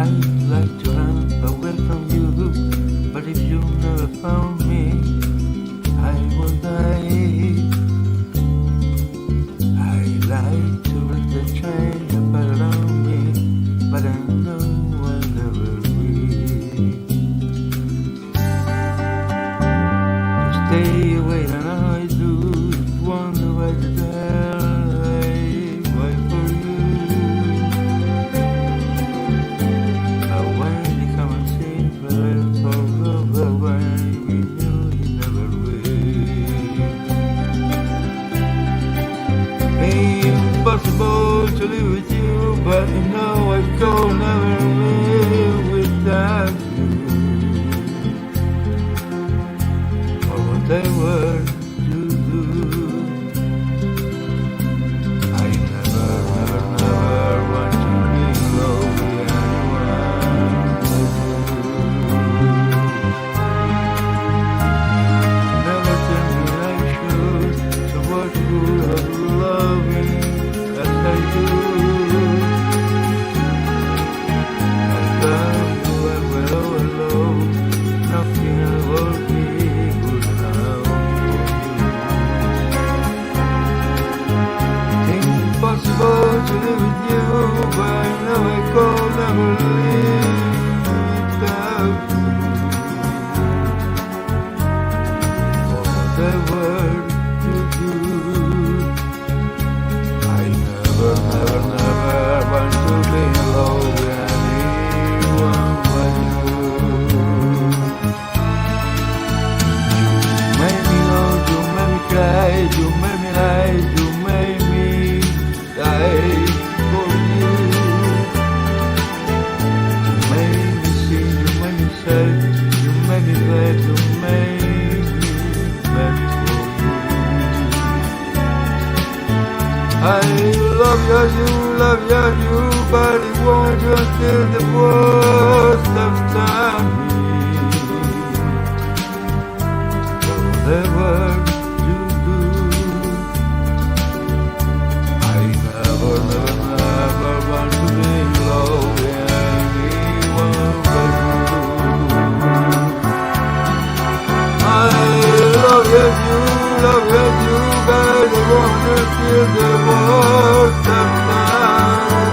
I'd like to run away from you, but if you never found me, I will die. I like to run the train but around me, but I know I never will. You stay away and I do wonder why did I wait for you. But when you come and see me, for when we knew you never will. Impossible to live with you, but you know I could never live without you. For whatever you do, I never want to be alone with anyone but you. Never tell me I should, so what good of loving as I do? I love you and we're all alone, nothing will be good enough for you. Impossible to live with you, but I know I could never live without you. For whatever you do, I never want to be alone with anyone but you. You made me love, you made me cry, you made me lie, you made me die for you. You made me see, you made me sad, you made me glad, you made me bad for you. I love you, but it won't just till the worst of time. Whatever you do, I never want to be alone with anyone but you. I love you, but it won't just till the worst of time.